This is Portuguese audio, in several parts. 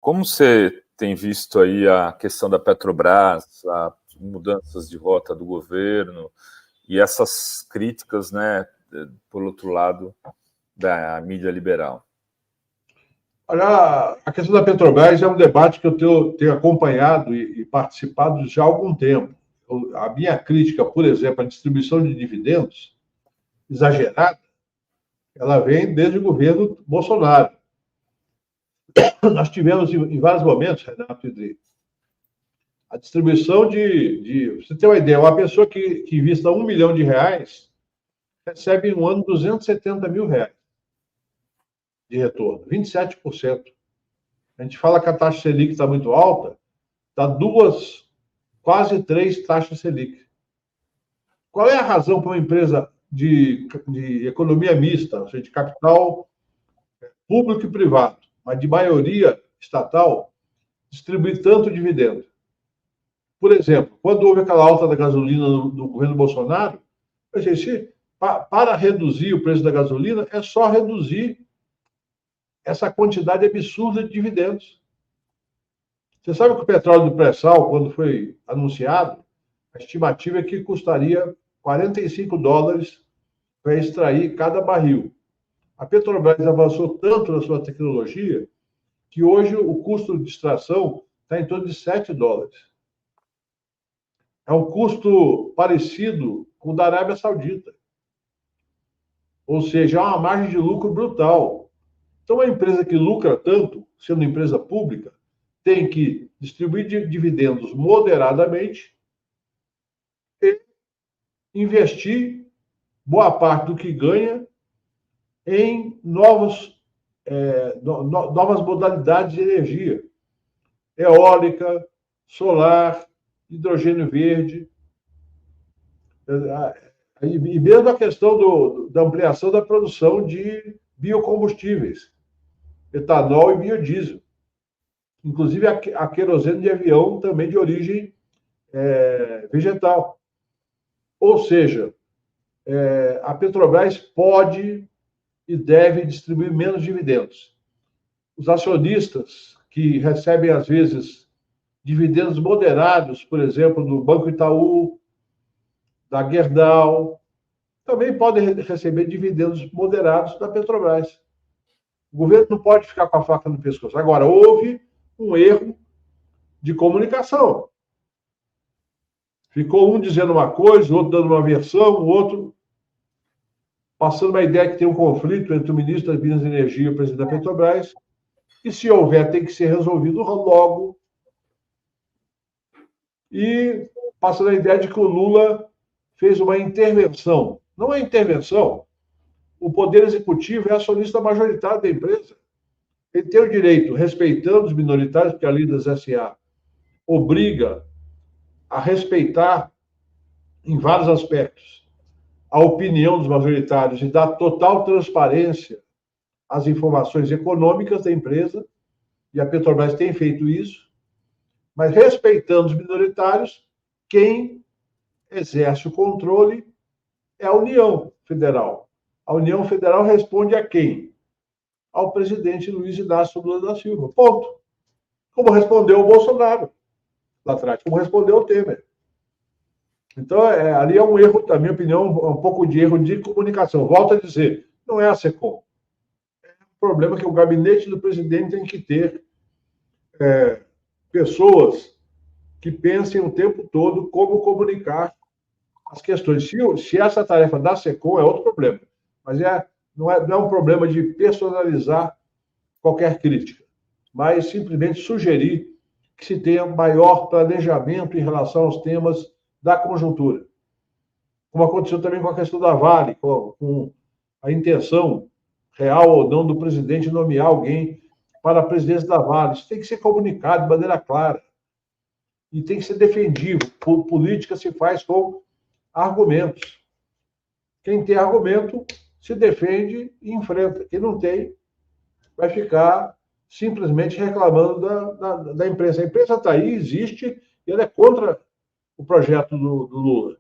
Como você tem visto aí a questão da Petrobras, as mudanças de rota do governo e essas críticas, né, por outro lado, da mídia liberal? Olha, a questão da Petrobras é um debate que eu tenho acompanhado e participado já há algum tempo. A minha crítica, por exemplo, à distribuição de dividendos exagerada, ela vem desde o governo Bolsonaro. Nós tivemos em vários momentos, Renato e Dri, a distribuição você ter uma ideia, uma pessoa que invista R$ 1 milhão recebe no ano R$ 270 mil de retorno, 27%. A gente fala que a taxa Selic está muito alta, está quase 3 taxas Selic. Qual é a razão para uma empresa de economia mista, ou seja, de capital público e privado, mas de maioria estatal, distribuir tanto dividendo? Por exemplo, quando houve aquela alta da gasolina no governo Bolsonaro, a gente, para reduzir o preço da gasolina, é só reduzir essa quantidade absurda de dividendos. Você sabe que o petróleo do pré-sal, quando foi anunciado, a estimativa é que custaria $45 para extrair cada barril. A Petrobras avançou tanto na sua tecnologia que hoje o custo de extração está em torno de $7. É um custo parecido com o da Arábia Saudita. Ou seja, há uma margem de lucro brutal. Então, uma empresa que lucra tanto, sendo empresa pública, tem que distribuir dividendos moderadamente e investir boa parte do que ganha em novas modalidades de energia. Eólica, solar, hidrogênio verde. E mesmo a questão da ampliação da produção de biocombustíveis, etanol e biodiesel. Inclusive a querosene de avião também de origem vegetal. Ou seja, a Petrobras pode e deve distribuir menos dividendos. Os acionistas que recebem, às vezes, dividendos moderados, por exemplo, do Banco Itaú, da Gerdau, também podem receber dividendos moderados da Petrobras. O governo não pode ficar com a faca no pescoço. Agora, houve um erro de comunicação. Ficou um dizendo uma coisa, o outro dando uma versão, o outro passando uma ideia que tem um conflito entre o ministro das Minas e Energia e o presidente da Petrobras, e se houver, tem que ser resolvido logo. E passando a ideia de que o Lula fez uma intervenção. Não é intervenção. O Poder Executivo é acionista majoritário da empresa. Ele tem o direito, respeitando os minoritários, porque a lei das SA obriga a respeitar, em vários aspectos, a opinião dos majoritários e dar total transparência às informações econômicas da empresa, e a Petrobras tem feito isso, mas respeitando os minoritários, quem exerce o controle é a União Federal. A União Federal responde a quem? Ao presidente Luiz Inácio Lula da Silva. Ponto. Como respondeu o Bolsonaro lá atrás, como respondeu o Temer. Então, ali é um erro, na minha opinião, um pouco de erro de comunicação. Volto a dizer, não é a SECOM. É um problema que o gabinete do presidente tem que ter pessoas que pensem o tempo todo como comunicar as questões. Se essa tarefa da SECOM é outro problema, mas não é um problema de personalizar qualquer crítica, mas simplesmente sugerir que se tenha maior planejamento em relação aos temas da conjuntura. Como aconteceu também com a questão da Vale, com a intenção real ou não do presidente nomear alguém para a presidência da Vale. Isso tem que ser comunicado de maneira clara. E tem que ser defendido. Política se faz com argumentos. Quem tem argumento se defende e enfrenta. Quem não tem vai ficar simplesmente reclamando da imprensa. A imprensa está aí, existe, e ela é contra o projeto do Lula.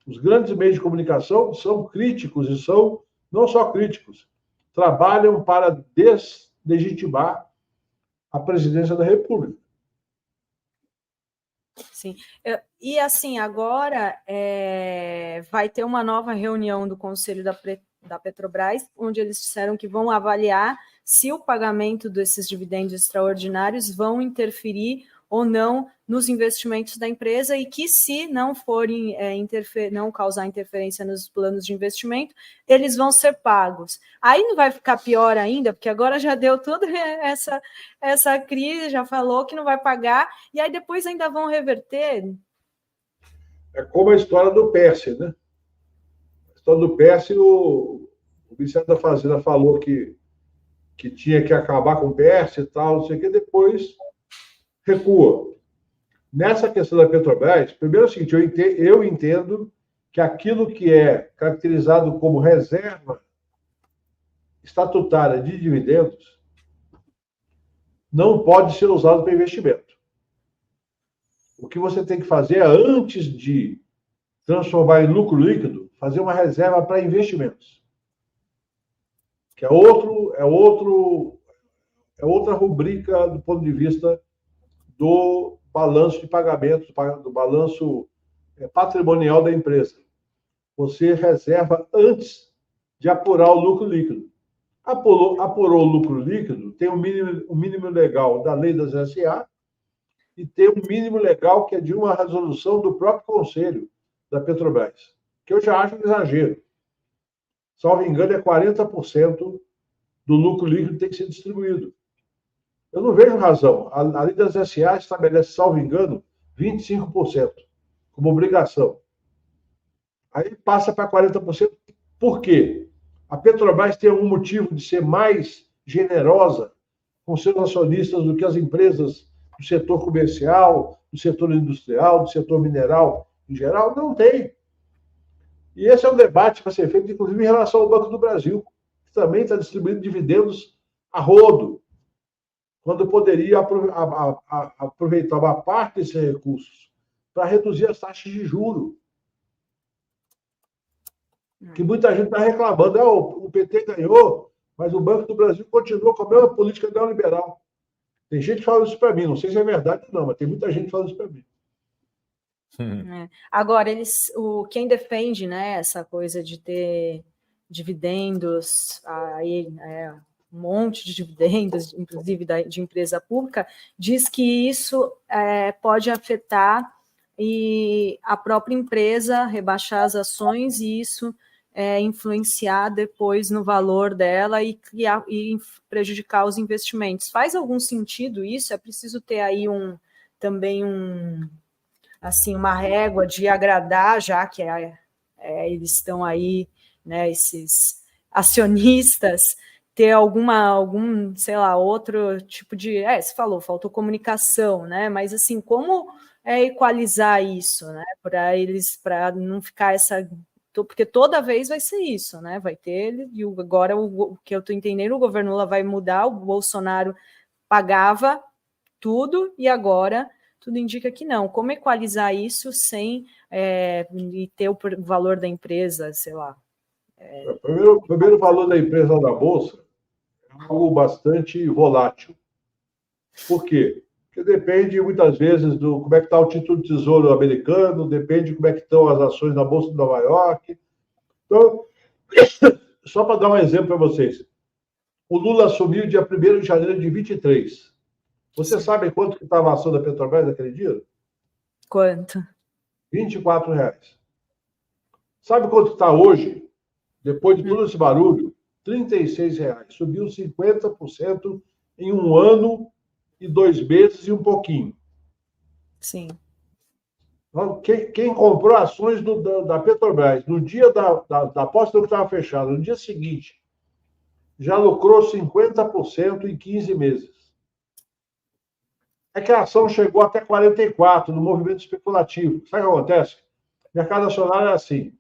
Os grandes meios de comunicação são críticos e são não só críticos, trabalham para deslegitimar a presidência da República. Sim. E, assim, agora vai ter uma nova reunião do Conselho da Petrobras, onde eles disseram que vão avaliar se o pagamento desses dividendos extraordinários vão interferir ou não nos investimentos da empresa e que, se não forem não causar interferência nos planos de investimento, eles vão ser pagos. Aí não vai ficar pior ainda, porque agora já deu toda essa crise, já falou que não vai pagar, e aí depois ainda vão reverter. É como a história do Perse, né? A história do Perse, o Ministério da Fazenda falou que tinha que acabar com o Perse e tal, não sei o que, depois recua. Nessa questão da Petrobras, primeiro é o seguinte, eu entendo que aquilo que é caracterizado como reserva estatutária de dividendos não pode ser usado para investimento. O que você tem que fazer é, antes de transformar em lucro líquido, fazer uma reserva para investimentos. Que é outra rubrica do ponto de vista do balanço de pagamentos, do balanço patrimonial da empresa. Você reserva antes de apurar o lucro líquido. Apurou o lucro líquido, tem o mínimo legal da lei das SA e tem o mínimo legal que é de uma resolução do próprio Conselho da Petrobras, que eu já acho um exagero. Salvo engano, é 40% do lucro líquido que tem que ser distribuído. Eu não vejo razão. A lei das SA estabelece, salvo engano, 25% como obrigação. Aí passa para 40%. Por quê? A Petrobras tem algum motivo de ser mais generosa com seus acionistas do que as empresas do setor comercial, do setor industrial, do setor mineral em geral? Não tem. E esse é um debate para ser feito, inclusive, em relação ao Banco do Brasil, que também está distribuindo dividendos a rodo, quando poderia aproveitar uma parte desses recursos para reduzir as taxas de juros. Que muita gente está reclamando, o PT ganhou, mas o Banco do Brasil continua com a mesma política neoliberal. Tem gente falando isso para mim, não sei se é verdade ou não, mas tem muita gente falando isso para mim. Agora, quem defende, né, essa coisa de ter dividendos, aí, um monte de dividendos, inclusive de empresa pública, diz que isso pode afetar a própria empresa, rebaixar as ações e isso influenciar depois no valor dela e prejudicar os investimentos. Faz algum sentido isso? É preciso ter aí também assim, uma régua de agradar, já que eles estão aí, né, esses acionistas, ter algum, sei lá, outro tipo de... você falou, faltou comunicação, né? Mas, assim, como equalizar isso, né? Para não ficar porque toda vez vai ser isso, né? Vai ter, e agora o que eu estou entendendo, o governo Lula vai mudar, o Bolsonaro pagava tudo e agora tudo indica que não. Como equalizar isso sem e ter o valor da empresa, sei lá? Primeiro, o valor da empresa na Bolsa é algo bastante volátil. Por quê? Porque depende, muitas vezes, do como é que está o título de tesouro americano, depende de como é que estão as ações na Bolsa de Nova York. Então, só para dar um exemplo para vocês. O Lula assumiu dia 1º de janeiro de 23. Você sabe quanto que estava a ação da Petrobras naquele dia? Quanto? R$24. Sabe quanto está hoje? Depois de todo esse barulho, R$36. Subiu 50% em 1 ano e 2 meses e um pouquinho. Sim. Então, quem comprou ações da Petrobras no dia da posse do que estava fechado, no dia seguinte, já lucrou 50% em 15 meses. É que a ação chegou até 44 no movimento especulativo. Sabe o que acontece? O mercado acionário é assim.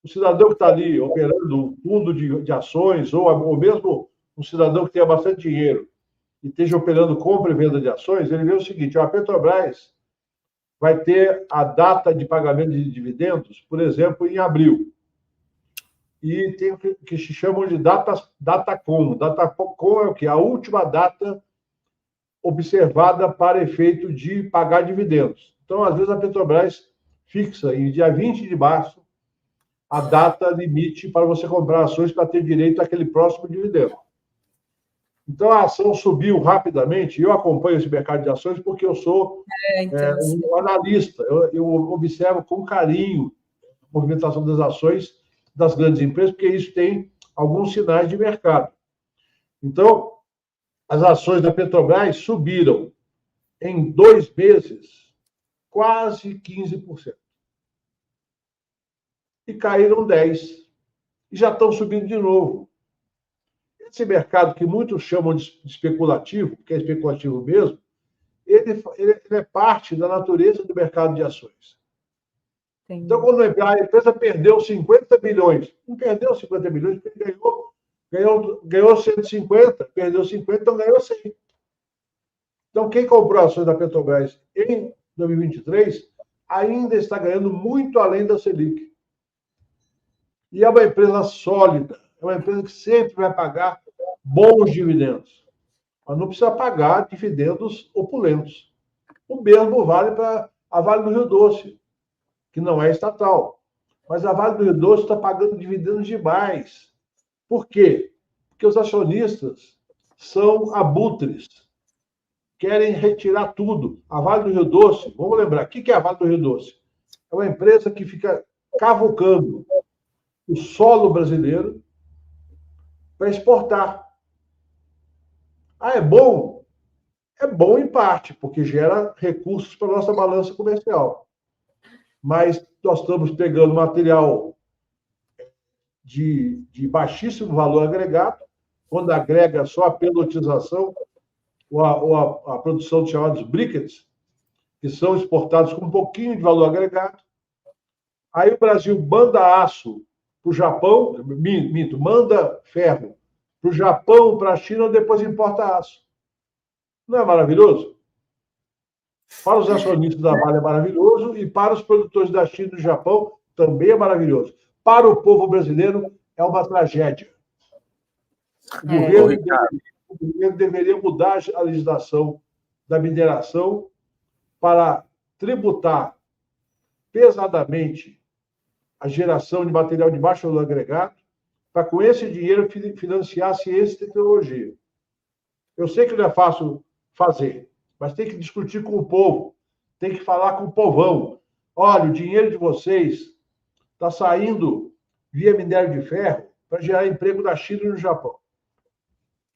O cidadão que está ali operando um fundo de ações, ou mesmo um cidadão que tenha bastante dinheiro e esteja operando compra e venda de ações, ele vê o seguinte: a Petrobras vai ter a data de pagamento de dividendos, por exemplo, em abril. E tem o que se chamam de Datacom. Datacom é o quê? A última data observada para efeito de pagar dividendos. Então, às vezes, a Petrobras fixa em dia 20 de março a data limite para você comprar ações para ter direito àquele próximo dividendo. Então, a ação subiu rapidamente. Eu acompanho esse mercado de ações porque eu sou um analista. Eu observo com carinho a movimentação das ações das grandes empresas, porque isso tem alguns sinais de mercado. Então, as ações da Petrobras subiram em 2 meses quase 15%. E caíram 10%. E já estão subindo de novo. Esse mercado que muitos chamam de especulativo, que é especulativo mesmo, ele é parte da natureza do mercado de ações. Entendi. Então, quando a empresa perdeu 50 bilhões, não perdeu 50 bilhões, porque ganhou 150, perdeu 50, então ganhou 100. Então, quem comprou ações da Petrobras em 2023 ainda está ganhando muito além da Selic. E é uma empresa sólida, é uma empresa que sempre vai pagar bons dividendos. Mas não precisa pagar dividendos opulentos. O mesmo vale para a Vale do Rio Doce, que não é estatal. Mas a Vale do Rio Doce está pagando dividendos demais. Por quê? Porque os acionistas são abutres. Querem retirar tudo. A Vale do Rio Doce, vamos lembrar, o que é a Vale do Rio Doce? É uma empresa que fica cavucando o solo brasileiro para exportar. Ah, é bom? É bom em parte, porque gera recursos para a nossa balança comercial. Mas nós estamos pegando material de baixíssimo valor agregado, quando agrega só a pelotização ou a produção de chamados briquettes, que são exportados com um pouquinho de valor agregado. Aí o Brasil manda aço para o Japão, manda ferro para o Japão, para a China, depois importa aço. Não é maravilhoso? Para os acionistas da Vale é maravilhoso e para os produtores da China e do Japão também é maravilhoso. Para o povo brasileiro é uma tragédia. O governo deveria mudar a legislação da mineração para tributar pesadamente a geração de material de baixo valor agregado, para com esse dinheiro financiar ciência e tecnologia. Eu sei que não é fácil fazer, mas tem que discutir com o povo, tem que falar com o povão. Olha, o dinheiro de vocês está saindo via minério de ferro para gerar emprego na China e no Japão.